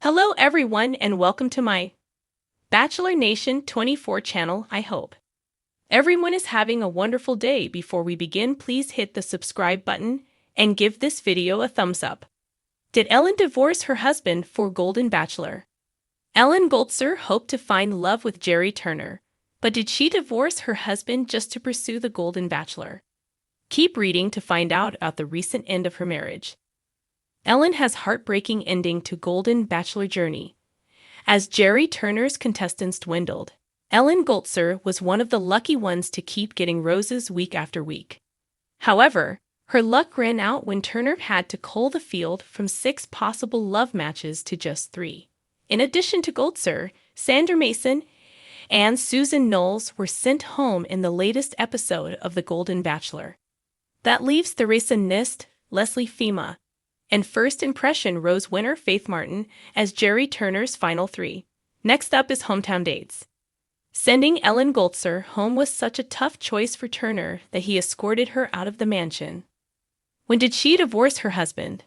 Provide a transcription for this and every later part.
Hello everyone and welcome to my Bachelor Nation 24 channel. I hope everyone is having a wonderful day. Before we begin, please hit the subscribe button and give this video a thumbs up. Did Ellen divorce her husband for Golden Bachelor? Ellen Goltzer hoped to find love with Jerry Turner, but did she divorce her husband just to pursue the Golden Bachelor? Keep reading to find out about the recent end of her marriage. Ellen has heartbreaking ending to Golden Bachelor journey. As Jerry Turner's contestants dwindled, Ellen Goltzer was one of the lucky ones to keep getting roses week after week. However, her luck ran out when Turner had to cull the field from 6 possible love matches to just 3. In addition to Goltzer, Sandra Mason and Susan Knowles were sent home in the latest episode of The Golden Bachelor. That leaves Theresa Nist, Leslie Fema, and first impression rose winner Faith Martin as Jerry Turner's final 3. Next up is hometown dates. Sending Ellen Goltzer home was such a tough choice for Turner that he escorted her out of the mansion. When did she divorce her husband?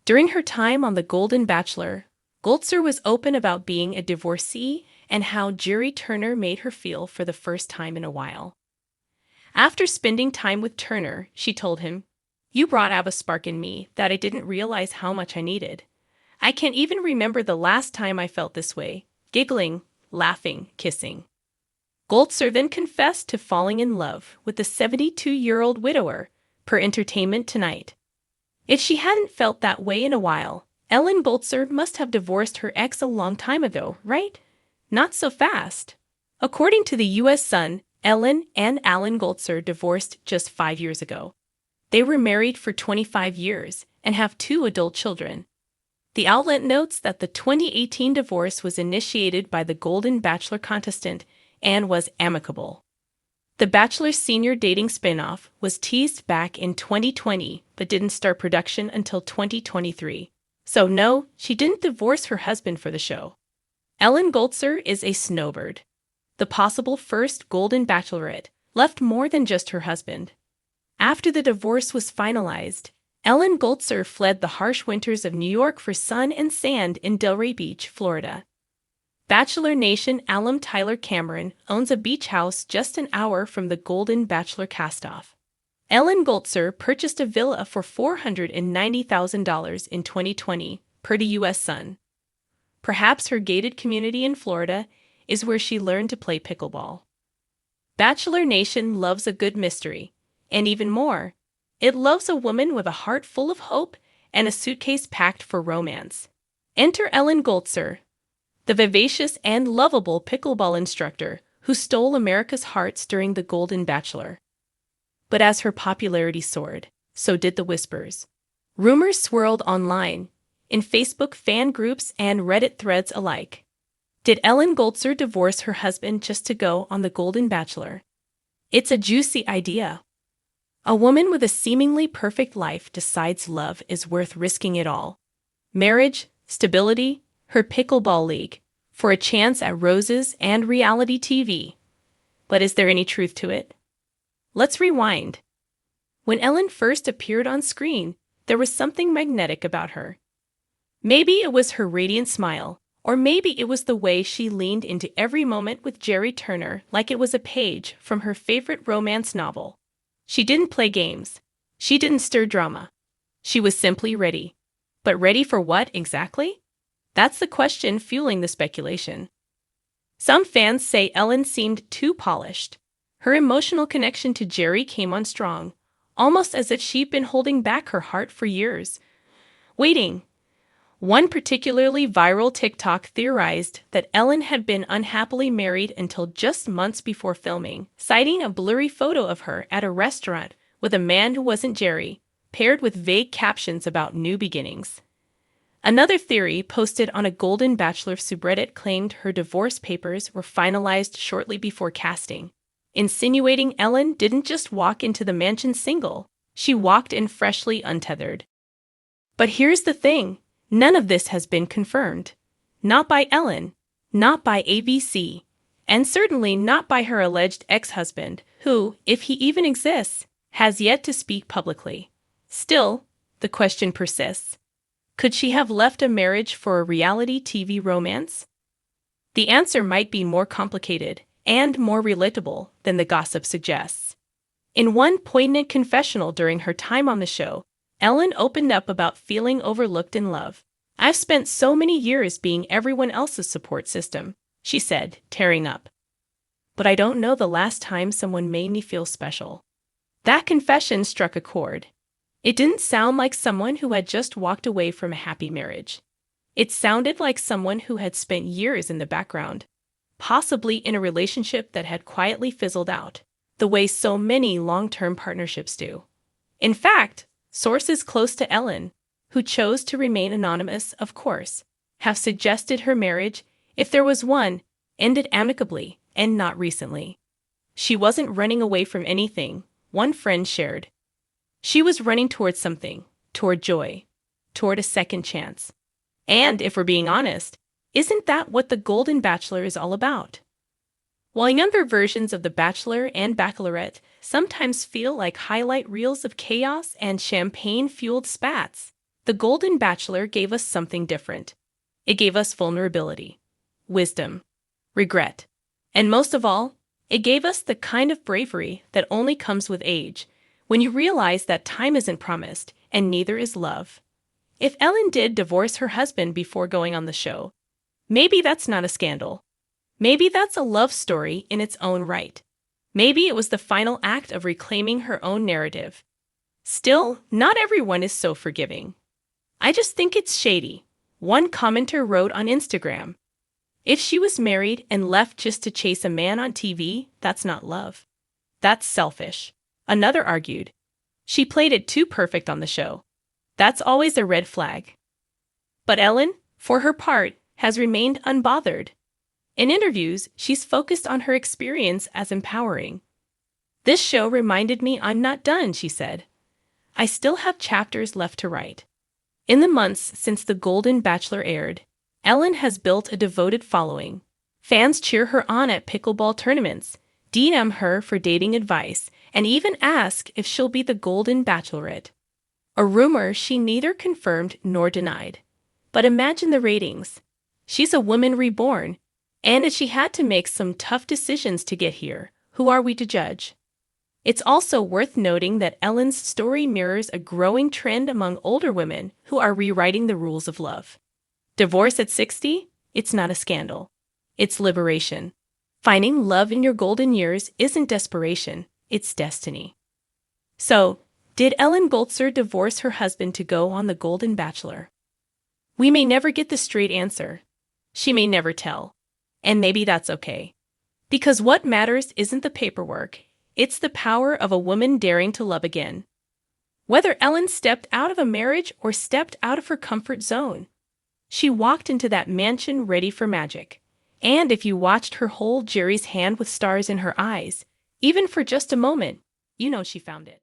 During her time on The Golden Bachelor, Goltzer was open about being a divorcee and how Jerry Turner made her feel for the first time in a while. After spending time with Turner, she told him, "You brought out a spark in me that I didn't realize how much I needed. I can't even remember the last time I felt this way, giggling, laughing, kissing." Goltzer then confessed to falling in love with the 72-year-old widower, per Entertainment Tonight. If she hadn't felt that way in a while, Ellen Goltzer must have divorced her ex a long time ago, right? Not so fast. According to the U.S. Sun, Ellen and Alan Goltzer divorced just 5 years ago. They were married for 25 years and have 2 adult children. The outlet notes that the 2018 divorce was initiated by the Golden Bachelor contestant and was amicable. The Bachelor's senior dating spinoff was teased back in 2020 but didn't start production until 2023. So no, she didn't divorce her husband for the show. Ellen Goltzer is a snowbird. The possible first Golden Bachelorette left more than just her husband. After the divorce was finalized, Ellen Goltzer fled the harsh winters of New York for sun and sand in Delray Beach, Florida. Bachelor Nation alum Tyler Cameron owns a beach house just an hour from the Golden Bachelor castoff. Ellen Goltzer purchased a villa for $490,000 in 2020, per the U.S. Sun. Perhaps her gated community in Florida is where she learned to play pickleball. Bachelor Nation loves a good mystery. And even more, it loves a woman with a heart full of hope and a suitcase packed for romance. Enter Ellen Goltzer, the vivacious and lovable pickleball instructor who stole America's hearts during the Golden Bachelor. But as her popularity soared, so did the whispers. Rumors swirled online, in Facebook fan groups and Reddit threads alike. Did Ellen Goltzer divorce her husband just to go on the Golden Bachelor? It's a juicy idea. A woman with a seemingly perfect life decides love is worth risking it all. Marriage, stability, her pickleball league, for a chance at roses and reality TV. But is there any truth to it? Let's rewind. When Ellen first appeared on screen, there was something magnetic about her. Maybe it was her radiant smile, or maybe it was the way she leaned into every moment with Jerry Turner like it was a page from her favorite romance novel. She didn't play games. She didn't stir drama. She was simply ready. But ready for what exactly? That's the question fueling the speculation. Some fans say Ellen seemed too polished. Her emotional connection to Jerry came on strong, almost as if she'd been holding back her heart for years. Waiting. One particularly viral TikTok theorized that Ellen had been unhappily married until just months before filming, citing a blurry photo of her at a restaurant with a man who wasn't Jerry, paired with vague captions about new beginnings. Another theory posted on a Golden Bachelor subreddit claimed her divorce papers were finalized shortly before casting, insinuating Ellen didn't just walk into the mansion single, she walked in freshly untethered. But here's the thing. None of this has been confirmed. Not by Ellen, not by ABC, and certainly not by her alleged ex-husband, who, if he even exists, has yet to speak publicly. Still, the question persists. Could she have left a marriage for a reality TV romance? The answer might be more complicated and more relatable than the gossip suggests. In one poignant confessional during her time on the show, Ellen opened up about feeling overlooked in love. "I've spent so many years being everyone else's support system," she said, tearing up. "But I don't know the last time someone made me feel special." That confession struck a chord. It didn't sound like someone who had just walked away from a happy marriage. It sounded like someone who had spent years in the background, possibly in a relationship that had quietly fizzled out, the way so many long-term partnerships do. In fact, sources close to Ellen, who chose to remain anonymous, of course, have suggested her marriage, if there was one, ended amicably and not recently. She wasn't running away from anything, one friend shared. She was running toward something, toward joy, toward a second chance. And if we're being honest, isn't that what The Golden Bachelor is all about? While younger versions of The Bachelor and Bachelorette sometimes feel like highlight reels of chaos and champagne-fueled spats, The Golden Bachelor gave us something different. It gave us vulnerability, wisdom, regret, and most of all, it gave us the kind of bravery that only comes with age, when you realize that time isn't promised and neither is love. If Ellen did divorce her husband before going on the show, maybe that's not a scandal. Maybe that's a love story in its own right. Maybe it was the final act of reclaiming her own narrative. Still, not everyone is so forgiving. "I just think it's shady," one commenter wrote on Instagram. "If she was married and left just to chase a man on TV, that's not love. That's selfish," another argued. "She played it too perfect on the show. That's always a red flag." But Ellen, for her part, has remained unbothered. In interviews, she's focused on her experience as empowering. "This show reminded me I'm not done," she said. "I still have chapters left to write." In the months since The Golden Bachelor aired, Ellen has built a devoted following. Fans cheer her on at pickleball tournaments, DM her for dating advice, and even ask if she'll be the Golden Bachelorette. A rumor she neither confirmed nor denied. But imagine the ratings. She's a woman reborn, and if she had to make some tough decisions to get here, who are we to judge? It's also worth noting that Ellen's story mirrors a growing trend among older women who are rewriting the rules of love. Divorce at 60? It's not a scandal. It's liberation. Finding love in your golden years isn't desperation, it's destiny. So, did Ellen Goltzer divorce her husband to go on The Golden Bachelor? We may never get the straight answer. She may never tell. And maybe that's okay. Because what matters isn't the paperwork, it's the power of a woman daring to love again. Whether Ellen stepped out of a marriage or stepped out of her comfort zone, she walked into that mansion ready for magic. And if you watched her hold Jerry's hand with stars in her eyes, even for just a moment, you know she found it.